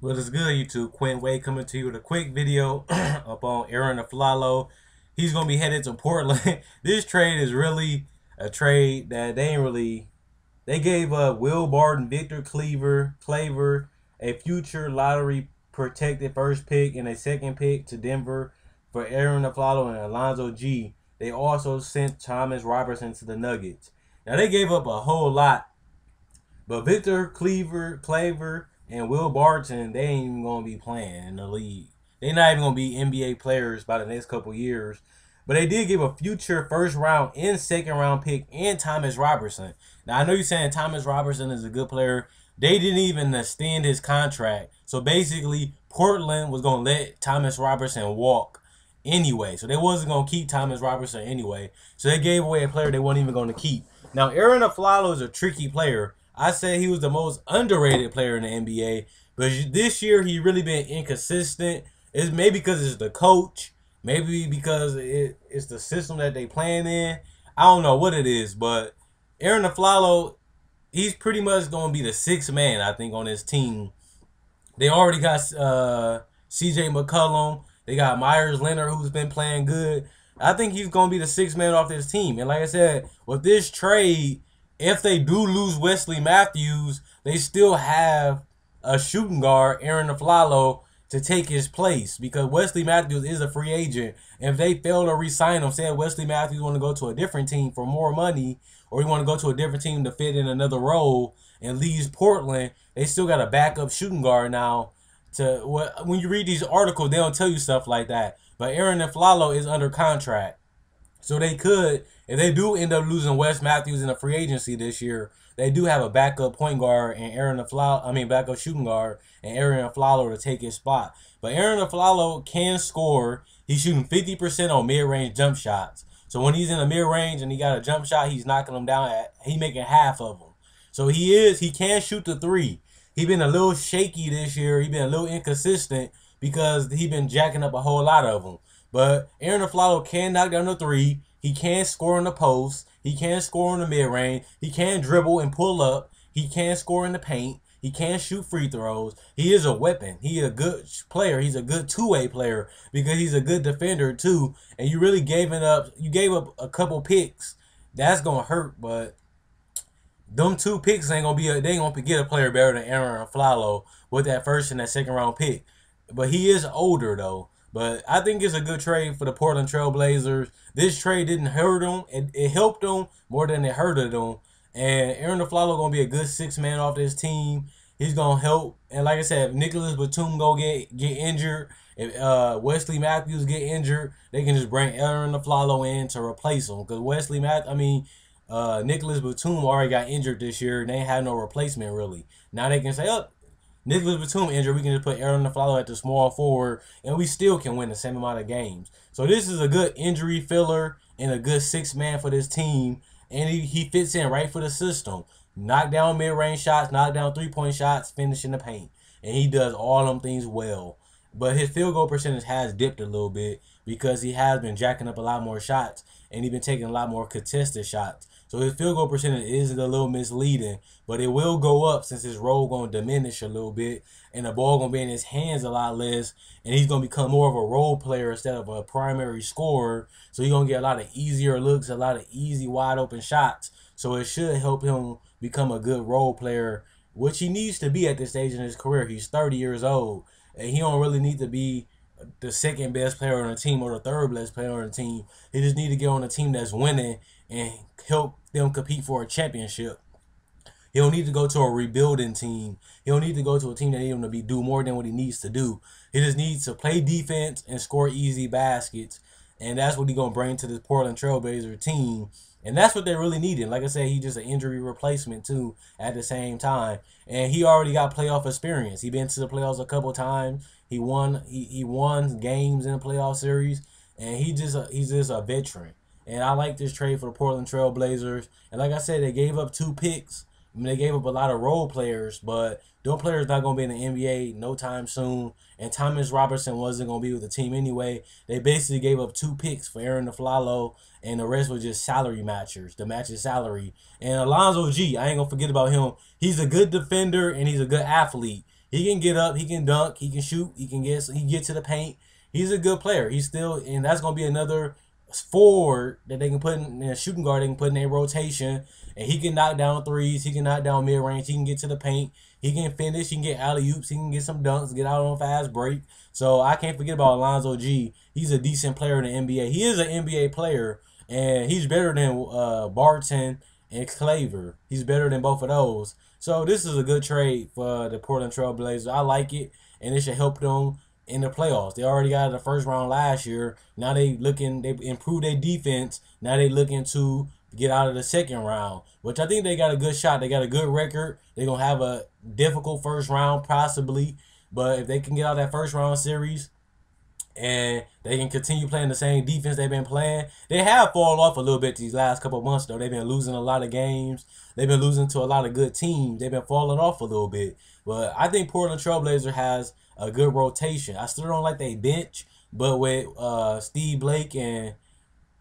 What is good, YouTube? Quinn Wade coming to you with a quick video up on Arron Afflalo. He's going to be headed to Portland. This trade is really a trade that they ain't really. They gave Will Barton, Victor Claver, a future lottery protected first pick and a second pick to Denver for Arron Afflalo and Alonzo G. They also sent Thomas Robertson to the Nuggets. Now they gave up a whole lot, but Victor Claver, and Will Barton, they ain't even gonna be playing in the league. They're not even gonna be NBA players by the next couple years. But they did give a future first round and second round pick and Thomas Robertson. Now I know you're saying Thomas Robertson is a good player. They didn't even extend his contract. So basically, Portland was gonna let Thomas Robertson walk anyway. So they wasn't gonna keep Thomas Robertson anyway. So they gave away a player they weren't even gonna keep. Now Arron Afflalo is a tricky player. I say he was the most underrated player in the NBA, but this year he really been inconsistent. It's maybe because it's the coach, maybe because it's the system that they playing in. I don't know what it is, but Arron Afflalo, he's pretty much going to be the sixth man, I think, on this team. They already got C.J. McCollum. They got Myers Leonard, who's been playing good. I think he's going to be the sixth man off this team. And like I said, with this trade, if they do lose Wesley Matthews, they still have a shooting guard, Arron Afflalo, to take his place because Wesley Matthews is a free agent. And if they fail to re-sign him, say Wesley Matthews want to go to a different team for more money, or he want to go to a different team to fit in another role and leaves Portland, they still got a backup shooting guard now. When you read these articles, they don't tell you stuff like that. But Arron Afflalo is under contract. So they could, if they do end up losing Wes Matthews in the free agency this year, they do have a backup point guard and backup shooting guard and Arron Afflalo to take his spot. But Arron Afflalo can score. He's shooting 50% on mid-range jump shots. So when he's in the mid-range and he got a jump shot, he's knocking them down. He making half of them. So he can shoot the three. He been a little shaky this year. He been a little inconsistent because he been jacking up a whole lot of them. But Arron Afflalo can knock down the three. He can score in the post. He can score in the mid-range. He can dribble and pull up. He can score in the paint. He can shoot free throws. He is a weapon. He is a good player. He's a good two-way player because he's a good defender too. And you really gave up a couple picks. That's gonna hurt, but them two picks ain't gonna be they ain't gonna get a player better than Arron Afflalo with that first and that second round pick. But he is older though. But I think it's a good trade for the Portland Trail Blazers. This trade didn't hurt them. It helped them more than it hurted them. And Arron Afflalo going to be a good sixth man off this team. He's going to help. And like I said, if Nicholas Batum go get injured, if Wesley Matthews get injured, they can just bring Arron Afflalo in to replace him. Because Nicholas Batum already got injured this year, and they had no replacement really. Now they can say, oh, Nicholas Batum injured, we can just put Arron Afflalo at the small forward, and we still can win the same amount of games. So this is a good injury filler and a good sixth man for this team, and he fits in right for the system. Knock down mid-range shots, knock down three-point shots, finish in the paint. And he does all them things well. But his field goal percentage has dipped a little bit because he has been jacking up a lot more shots, and he's been taking a lot more contested shots. So his field goal percentage is a little misleading, but it will go up since his role going to diminish a little bit, and the ball going to be in his hands a lot less, and he's going to become more of a role player instead of a primary scorer. So he's going to get a lot of easier looks, a lot of easy wide open shots. So it should help him become a good role player, which he needs to be at this stage in his career. He's 30 years old, and he don't really need to be the second best player on the team or the third best player on the team. He just need to get on a team that's winning and help them compete for a championship. He don't need to go to a rebuilding team. He don't need to go to a team that needs him to do more than what he needs to do. He just needs to play defense and score easy baskets. And that's what he's going to bring to this Portland Trailblazer team. And that's what they really needed. Like I said, he's just an injury replacement too at the same time. And he already got playoff experience. He been to the playoffs a couple times. He won games in the playoff series. And he's just a veteran. And I like this trade for the Portland Trail Blazers. And like I said, they gave up 2 picks. I mean, they gave up a lot of role players, but those players not going to be in the NBA no time soon. And Thomas Robertson wasn't going to be with the team anyway. They basically gave up 2 picks for Arron Afflalo, and the rest was just salary matchers to match his salary. And Alonzo G, I ain't going to forget about him. He's a good defender, and he's a good athlete. He can get up, he can dunk, he can shoot, he get to the paint. He's a good player. He's still, and that's gonna be another forward that they can put in a shooting guard. They can put in a rotation, and he can knock down threes. He can knock down mid range. He can get to the paint. He can finish. He can get alley oops. He can get some dunks. Get out on fast break. So I can't forget about Alonzo G. He's a decent player in the NBA. He is an NBA player, and he's better than Barton and Claver. He's better than both of those. So this is a good trade for the Portland Trail Blazers. I like it, and it should help them in the playoffs. They already got the first round last year. Now they improved their defense. Now they looking to get out of the second round, which I think they got a good shot. They got a good record. They're going to have a difficult first round possibly, but if they can get out of that first round series and they can continue playing the same defense they've been playing. They have fallen off a little bit these last couple of months, though. They've been losing a lot of games. They've been losing to a lot of good teams. They've been falling off a little bit. But I think Portland Trailblazer has a good rotation. I still don't like their bench, but with Steve Blake and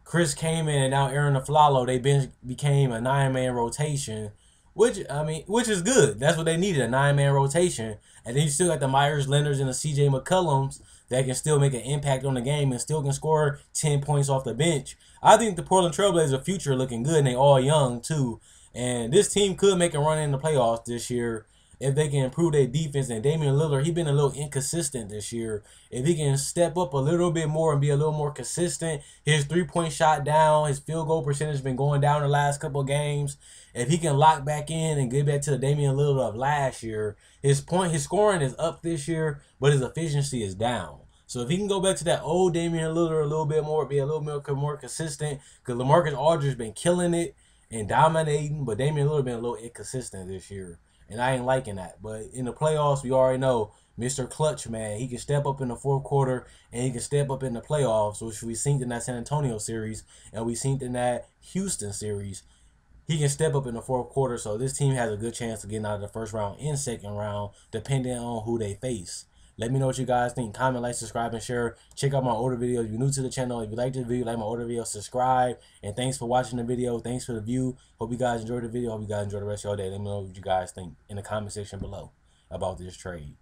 Chris Kaman and now Arron Afflalo, they bench became a 9-man rotation, which is good. That's what they needed, a 9-man rotation. And then you still got the Myers Leonards and the CJ McCollums that can still make an impact on the game and still can score 10 points off the bench. I think the Portland Trailblazers future looking good, and they all young too. And this team could make a run in the playoffs this year if they can improve their defense. And Damian Lillard, he's been a little inconsistent this year. If he can step up a little bit more and be a little more consistent, his three-point shot down, his field goal percentage has been going down the last couple of games. If he can lock back in and get back to the Damian Lillard of last year, his scoring is up this year, but his efficiency is down. So if he can go back to that old Damian Lillard a little bit more, be a little more consistent, because LaMarcus Aldridge's been killing it and dominating, but Damian Lillard been a little inconsistent this year, and I ain't liking that. But in the playoffs, we already know Mr. Clutch, man, he can step up in the fourth quarter and he can step up in the playoffs, which we seen in that San Antonio series and we seen in that Houston series. He can step up in the fourth quarter, so this team has a good chance of getting out of the first round and second round, depending on who they face. Let me know what you guys think. Comment, like, subscribe, and share. Check out my older videos. If you're new to the channel, if you like this video, like my older video, subscribe. And thanks for watching the video. Thanks for the view. Hope you guys enjoyed the video. Hope you guys enjoy the rest of your day. Let me know what you guys think in the comment section below about this trade.